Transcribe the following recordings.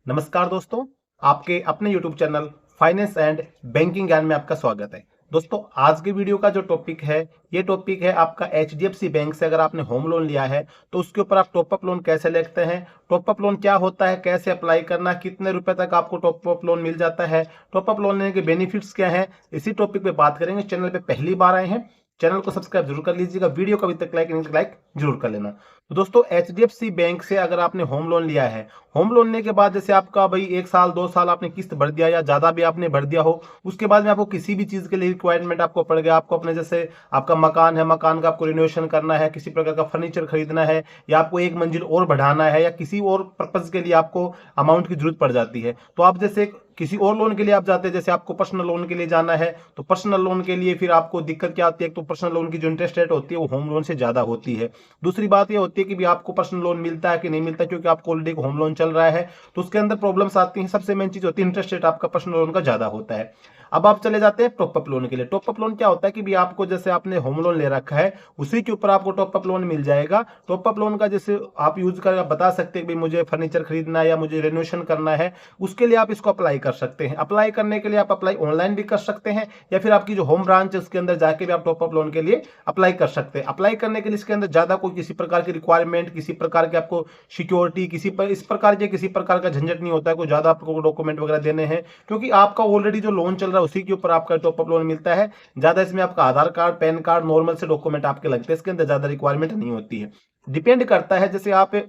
नमस्कार दोस्तों, आपके अपने YouTube channel finance and banking ज्ञान में आपका स्वागत है। दोस्तों, आज के वीडियो का जो टॉपिक है, ये टॉपिक है आपका HDFC बैंक से अगर आपने होम लोन लिया है तो उसके ऊपर आप टॉप अप लोन कैसे लेते हैं, टॉप अप लोन क्या होता है, कैसे अप्लाई करना, कितने रुपए तक आपको टॉप अप लोन मिल जाता है, टॉप अप लोन लेने के बेनिफिट्स क्या हैं, इसी टॉपिक पे बात करेंगे। चैनल पे पहली बार आए हैं, चैनल को सब्सक्राइब जरूर कर लीजिएगा। वीडियो को अभी तक लाइक नहीं तो लाइक जरूर कर लेना। तो दोस्तों, HDFC बैंक से अगर आपने होम लोन लिया है, होम लोन लेने के बाद जैसे आपका भाई 1 साल 2 साल आपने किस्त भर दिया या ज्यादा भी आपने भर दिया हो, उसके बाद में आपको किसी भी चीज के लिए रिक्वायरमेंट आपको पड़ गया, आपको अपने जैसे आपका मकान है, मकान का आपको रिनोवेशन करना है, किसी प्रकार का फर्नीचर खरीदना है, या आपको एक मंजिल और बढ़ाना है, या किसी और पर्पज के लिए आपको अमाउंट की जरूरत पड़ जाती है, तो आप जैसे किसी और लोन के लिए आप जाते हैं, जैसे आपको पर्सनल लोन के लिए जाना है, तो पर्सनल लोन के लिए फिर आपको दिक्कत क्या आती है, तो पर्सनल लोन की जो इंटरेस्ट रेट होती है वो होम लोन से ज्यादा होती है। दूसरी बात ये होती है कि भी आपको पर्सनल लोन मिलता है कि नहीं मिलता, क्योंकि आपको ऑलरेडी होम लोन चल रहा है, तो उसके अंदर प्रॉब्लम्स आती हैं। सबसे मेन चीज होती है इंटरेस्ट रेट आपका पर्सनल लोन का ज्यादा होता है। अब आप चले जाते हैं टॉप अप लोन के लिए। टॉप अप लोन क्या होता है कि भी आपको जैसे आपने होम लोन ले रखा है, उसी के ऊपर आपको टॉप अप लोन मिल जाएगा। टॉप अप लोन का जैसे आप यूज कर बता सकते हैं कि मुझे फर्नीचर खरीदना है या मुझे रेनोवेशन करना है, उसके लिए आप इसको अप्लाई कर सकते हैं। अप्लाई करने के लिए आप अप्लाई ऑनलाइन भी कर सकते हैं, या फिर आपकी जो होम ब्रांच है उसके अंदर जाके भी आप टॉप अप लोन के लिए अप्लाई कर सकते हैं। अप्लाई करने के लिए इसके अंदर ज्यादा कोई किसी प्रकार की रिक्वायरमेंट, किसी प्रकार की आपको सिक्योरिटी, इस प्रकार के किसी प्रकार का झंझट नहीं होता है, कोई ज्यादा आपको डॉक्यूमेंट वगैरह देने हैं, क्योंकि आपका ऑलरेडी जो लोन चल रहा है उसी के ऊपर आपका टॉप अप लोन मिलता है। ज्यादा इसमें आपका आधार कार्ड, पैन कार्ड, नॉर्मल से डॉक्यूमेंट आपके लगते हैं, इसके अंदर ज्यादा रिक्वायरमेंट नहीं होती है। डिपेंड करता है, जैसे आप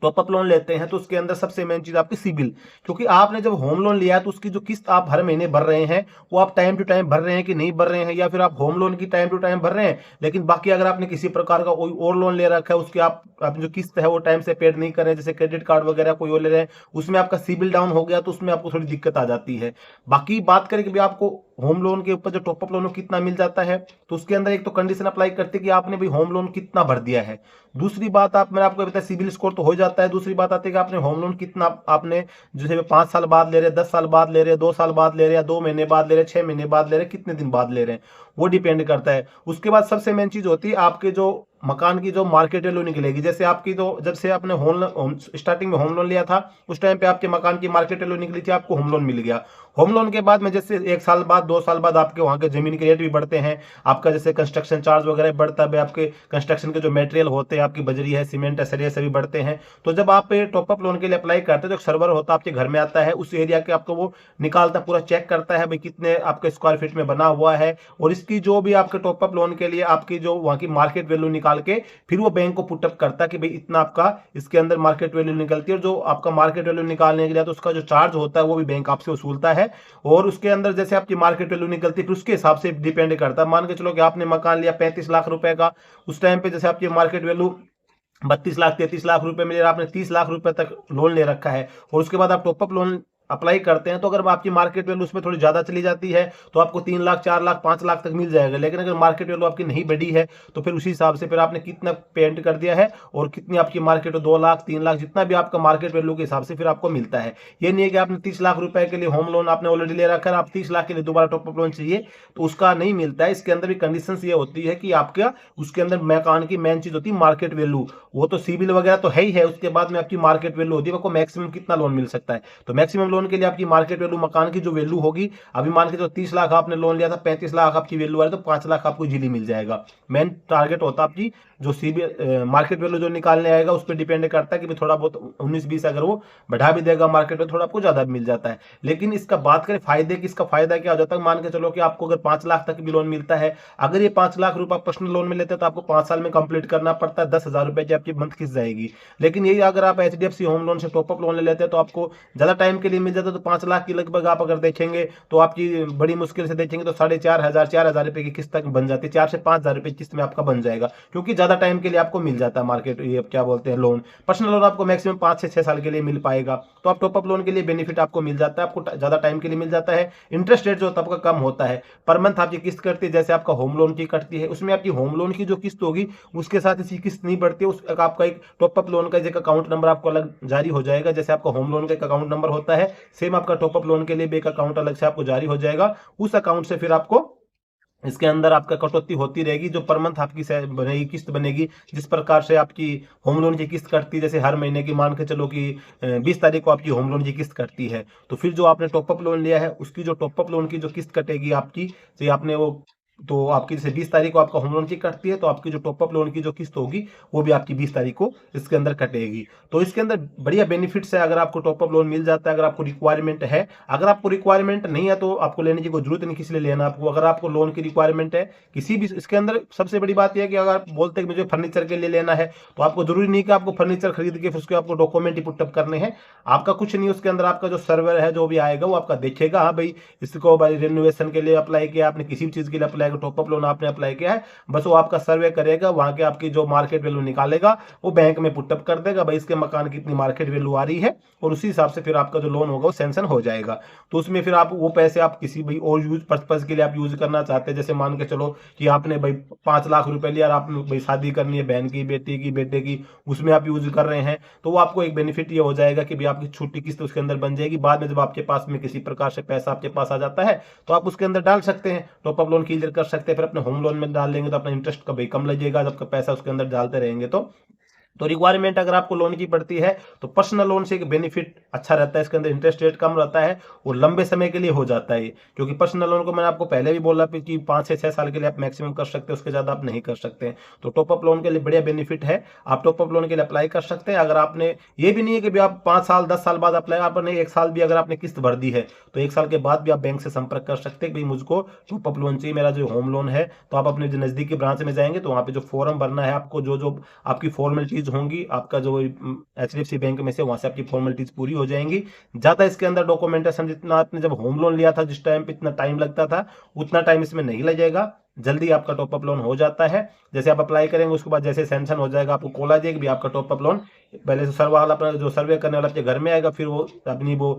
टॉप अप लोन लेते हैं तो उसके अंदर सबसे मेन चीज आपकी सिबिल, क्योंकि आपने जब होम लोन लिया है तो उसकी जो किस्त आप हर महीने भर रहे हैं वो आप टाइम टू टाइम भर रहे हैं कि नहीं भर रहे हैं, या फिर आप होम लोन की टाइम टू टाइम भर रहे हैं, लेकिन बाकी अगर आपने किसी प्रकार का कोई और लोन ले रखा है, उसके आप जो किस्त है वो टाइम से पेड नहीं कर रहे हैं, जैसे क्रेडिट कार्ड वगैरह कोई और ले रहे हैं, उसमें आपका सिबिल डाउन हो गया तो उसमें आपको थोड़ी दिक्कत आ जाती है। बाकी बात करें कि भी आपको होम लोन के ऊपर जो टॉप अप लोन कितना मिल जाता है, तो उसके अंदर एक तो कंडीशन अप्लाई करते हैं कि आपने भी होम लोन कितना भर दिया है। दूसरी बात, आप मैंने आपको बताया सिबिल स्कोर तो हो जाता है। दूसरी बात आती है कि आपने होम लोन कितना आपने जैसे 5 साल बाद ले रहे हैं, 10 साल बाद ले रहे हैं, 2 साल बाद ले रहे हैं, 2 महीने बाद ले रहे हैं, 6 महीने बाद ले रहे हैं, कितने दिन बाद ले रहे हैं, वो डिपेंड करता है। उसके बाद सबसे मेन चीज होती है आपके जो मकान की जो मार्केट वैल्यू निकलेगी। जैसे आपकी तो जब से आपने होम स्टार्टिंग में होम लोन लिया था, उस टाइम पे आपके मकान की मार्केट वैल्यू निकली थी, आपको होम लोन मिल गया। होम लोन के बाद में जैसे 1 साल बाद 2 साल बाद आपके वहां के जमीन के रेट भी बढ़ते हैं, आपका जैसे कंस्ट्रक्शन चार्ज वगैरह बढ़ता है, आपके कंस्ट्रक्शन के जो मटेरियल होते हैं, आपकी बजरी है, सीमेंट है, सरिया सभी बढ़ते हैं। तो जब आप टॉप अप लोन के लिए अप्लाई करते हैं तो एक सर्वर होता है आपके घर में आता है, उस एरिया के आपको वो निकालता है, पूरा चेक करता है भाई कितने आपके स्क्वायर फीट में बना हुआ है, और इसकी जो भी आपके टॉप अप लोन के लिए आपकी जो वहां की मार्केट वैल्यू निकाल के फिर वो बैंक को पुटअप करता है कि भाई इतना आपका इसके अंदर मार्केट वैल्यू निकलती है। और जो आपका मार्केट वैल्यू निकालने के लिए तो उसका जो चार्ज होता है वो भी बैंक आपसे वसूलता है, और उसके अंदर जैसे आपकी मार्केट वैल्यू निकलती है फिर उसके हिसाब से डिपेंड करता है। मान के चलो कि आपने मकान लिया 35 लाख रुपए का, उस टाइम पे जैसे आपकी मार्केट वैल्यू 32 लाख 33 लाख रुपए में, आपने 30 लाख रुपए तक लोन ले रखा है, और उसके बाद आप टॉप अप लोन अप्लाई करते हैं, तो अगर आपकी मार्केट वैल्यू उसमें थोड़ी ज्यादा चली जाती है तो आपको 3 लाख 4 लाख 5 लाख तक मिल जाएगा। लेकिन अगर मार्केट वैल्यू आपकी नहीं बढ़ी है तो फिर उसी हिसाब से फिर आपने कितना पेमेंट कर दिया है और कितनी आपकी मार्केट 2 लाख 3 लाख जितना भी आपका मार्केट वैल्यू के हिसाब से फिर आपको मिलता है। ये नहीं है कि आपने 30 लाख रुपए के लिए होम लोन आपने ऑलरेडी ले रखा है, आप 30 लाख के लिए दोबारा टॉप अप लोन चाहिए तो उसका नहीं मिलता है। इसके अंदर भी कंडीशन ये होती है कि आपका उसके अंदर मकान की मेन चीज होती है मार्केट वैल्यू, वो तो सिबिल वगैरह तो है ही है, उसके बाद में आपकी मार्केट वैल्यू होती है, आपको मैक्सिमम कितना लोन मिल सकता है। तो मैक्सिमम लोन के लिए आपकी मार्केट वैल्यू, मकान की जो वैल्यू होगी, अभी मान के जो 30 लाख आपने लोन लिया था, 35 लाख आपकी वैल्यू है, तो 5 लाख आपको इजीली मिल जाएगा। मेन टारगेट होता है आपकी जो सीबी मार्केट वैल्यू जो निकालने आएगा उस पर डिपेंड करता है कि थोड़ा बहुत 19-20 अगर वो बढ़ा भी देगा मार्केट में, थोड़ा आपको ज्यादा मिल जाता है। लेकिन इसका बात करें फायदे की, इसका फायदा क्या हो जाता है, मान के चलो कि आपको अगर 5 लाख तक भी लोन मिलता है, अगर ये 5 लाख रुपए पर्सनल लोन में लेते हैं तो आपको 5 साल में कंप्लीट करना पड़ता है, 10,000 रुपए की आपकी मंथ किस्त जाएगी। लेकिन यही अगर आप HDFC होम लोन से टॉप अप लोन ले लेते हैं तो आपको ज्यादा टाइम के लिए मिल जाता है। तो 5 लाख की लगभग आप अगर देखेंगे तो आपकी बड़ी मुश्किल से देखेंगे तो 4,500 4,000 रुपए की किस्त तक बन जाती है, 4 से 5 हजार रुपए किस्त में आपका बन जाएगा, क्योंकि ज्यादा टाइम के लिए आपको मिल जाता है मार्केट ये क्या बोलते हैं लोन। पर्सनल लोन आपको मैक्सिमम 5 से 6 साल के लिए मिल पाएगा, तो आप टॉप अप लोन के लिए बेनिफिट आपको मिल जाता है, आपको ज्यादा टाइम के लिए मिल जाता है। इंटरेस्ट रेट जो होता है आपका कम होता है, पर मंथ आपकी किस्त कटती है जैसे आपका होम लोन की कटती है, उसमें आपकी होम लोन की जो किस्त होगी उसके साथ इसी किस्त नहीं बढ़ती है, उस आपका एक टॉप अप लोन का एक अकाउंट नंबर आपको अलग जारी हो जाएगा। जैसे आपका होम लोन का एक अकाउंट नंबर होता है, सेम आपका टॉप अप लोन के लिए भी एक अकाउंट अलग से आपको जारी हो जाएगा। उस अकाउंट से फिर आपको इसके अंदर आपका कटौती होती रहेगी, जो पर मंथ आपकी बनेगी, किस्त बनेगी। जिस प्रकार से आपकी होम लोन की किस्त कटती है, जैसे हर महीने की मान के चलो कि 20 तारीख को आपकी होम लोन की किस्त कटती है, तो फिर जो आपने टॉपअप लोन लिया है उसकी जो टॉपअप लोन की जो किस्त कटेगी आपकी, तो आपने वो, तो आपकी जैसे 20 तारीख को आपका होम लोन की कटती है, तो आपकी जो टॉपअप लोन की जो किस्त होगी वो भी आपकी 20 तारीख को इसके अंदर कटेगी। तो इसके अंदर बढ़िया बेनिफिट्स है, अगर आपको टॉपअप लोन मिल जाता है, अगर आपको रिक्वायरमेंट है। अगर आपको रिक्वायरमेंट नहीं है तो आपको लेने की कोई जरूरत नहीं, किस लिए लेना आपको। अगर आपको लोन की रिक्वायरमेंट है किसी भी, इसके अंदर सबसे बड़ी बात यह है कि अगर आप बोलते हैं कि मुझे फर्नीचर के लिए लेना है, तो आपको जरूरी नहीं कि आपको फर्नीचर खरीद के फिर उसके आपको डॉक्यूमेंट ही पुटअप करने हैं। आपका कुछ नहीं, उसके अंदर आपका जो सर्वर है जो भी आएगा वो आपका देखेगा, हाँ भाई इसको भाई रेनोवेशन के लिए अप्लाई किया आपने, किसी भी चीज के लिए अप्लाई किया, टॉपअप लोन आपने अप्लाई किया है, बस वो आपका सर्वे करेगा, वहां के आपकी जो मार्केट वैल्यू निकालेगा वो बैंक में पुटअप कर देगा, भाई इसके मकान की इतनी मार्केट वैल्यू आ रही है, और उसी हिसाब से फिर आपका जो लोन होगा वो सैंक्शन हो जाएगा। तो उसमें फिर आप वो पैसे आप किसी भी और यूज पर्पज के लिए आप यूज करना चाहते हैं, जैसे मान के चलो कि आपने भाई 5 लाख रुपए लिया और आपने भाई शादी करनी है बहन की, बेटी की, बेटे की, उसमें आप यूज कर रहे हैं, तो वो आपको एक बेनिफिट ये हो जाएगा कि भाई आपकी छोटी किस्त उसके अंदर बन जाएगी। बाद में जब आपके पास में किसी प्रकार से पैसा आपके पास आ जाता है तो आप उसके अंदर डाल सकते हैं, टॉपअप लोन क्लियर कर सकते हैं, फिर अपने होम लोन में डाल लेंगे तो अपना इंटरेस्ट कभी कम लगेगा, जब पैसा उसके अंदर डालते रहेंगे। तो रिक्वायरमेंट अगर आपको लोन की पड़ती है तो पर्सनल लोन से एक बेनिफिट अच्छा रहता है, इसके अंदर इंटरेस्ट रेट कम रहता है और लंबे समय के लिए हो जाता है, क्योंकि पर्सनल लोन को मैंने आपको पहले भी बोला कि 5 से 6 साल के लिए आप मैक्सिमम कर सकते हैं, उसके ज्यादा आप नहीं कर सकते। तो टॉपअप लोन के लिए बढ़िया बेनिफिट है, आप टॉपअप लोन के लिए अप्लाई कर सकते हैं। अगर आपने, ये भी नहीं है कि भी आप 5 साल 10 साल बाद अप्लाई, आपने 1 साल भी अगर आपने किस्त भर दी है तो 1 साल के बाद भी आप बैंक से संपर्क कर सकते हैं कि भाई मुझको टॉपअप लोन चाहिए, मेरा जो होम लोन है। तो आप अपने जो नजदीकी ब्रांच में जाएंगे तो वहां पे जो फॉर्म भरना है आपको, जो जो आपकी फॉर्मेलिटीज होंगी, आपका जो HDFC बैंक में से वहां से आपकी फॉर्मेलिटीज पूरी हो जाएंगी। ज्यादा इसके अंदर डॉक्यूमेंटेशन, जितना आपने जब होम लोन लिया था जिस टाइम पे इतना टाइम लगता था, उतना टाइम इसमें नहीं लगेगा, जल्दी आपका टॉपअप लोन हो जाता है। जैसे आप अप्लाई करेंगे उसके बाद जैसे सैंक्शन हो जाएगा आपको कॉल आ जाएगी भी आपका टॉपअप लोन, पहले से सर्वे वाला अपना जो सर्वे करने वाला आपके घर में आएगा, फिर वो अपनी वो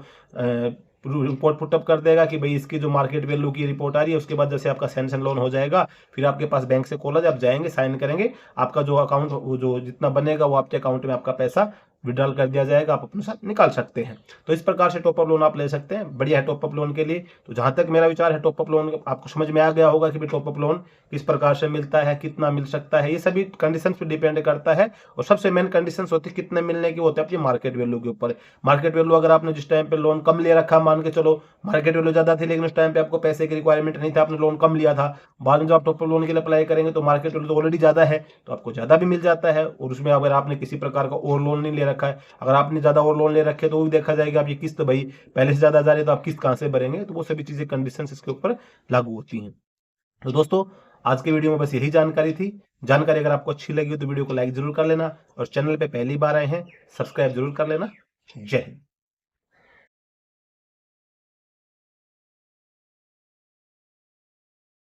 रिपोर्ट पुटअप कर देगा कि भाई इसकी जो मार्केट वैल्यू की रिपोर्ट आ रही है। उसके बाद जैसे आपका सैंक्शन लोन हो जाएगा फिर आपके पास बैंक से कॉल आ जाए, आप जाएंगे साइन करेंगे, आपका जो अकाउंट वो जो जितना बनेगा वो आपके अकाउंट में आपका पैसा विड्रॉल कर दिया जाएगा, आप अपने साथ निकाल सकते हैं। तो इस प्रकार से टॉपअप लोन आप ले सकते हैं, बढ़िया है टॉपअप लोन के लिए। तो जहां तक मेरा विचार है टॉपअप लोन, आपको समझ में आ गया होगा कि टॉपअप लोन किस प्रकार से मिलता है, कितना मिल सकता है, ये सभी कंडीशन पे डिपेंड करता है। और सबसे मेन कंडीशन होती है कितने मिलने की, होती है आपकी मार्केट वैल्यू के ऊपर। मार्केट वैल्यू अगर आपने जिस टाइम पे लोन कम ले रखा, मान के चलो मार्केट वैल्यू ज्यादा थी लेकिन उस टाइम पे आपको पैसे की रिक्वायरमेंट नहीं था, आपने लोन कम लिया था, बाद में जब आप टॉपअप लोन के लिए अप्लाई करेंगे तो मार्केट वैल्यू तो ऑलरेडी ज्यादा है, तो आपको ज्यादा भी मिल जाता है। और उसमें अगर आपने किसी प्रकार का और लोन नहीं ले रखा है, अगर आपने ज्यादा और लोन ले रखे तो वो भी देखा जाएगा आपकी किस्त भाई पहले से ज्यादा जा रही है तो आप किस्त कहां से भरेंगे। तो वो सभी चीजें कंडीशन इसके ऊपर लागू होती हैं। तो दोस्तों आज के वीडियो में बस यही जानकारी थी। जानकारी अगर आपको अच्छी लगी हो तो वीडियो को लाइक जरूर कर लेना, और चैनल पे पहली बार आए हैं सब्सक्राइब जरूर कर लेना। जय हिंद।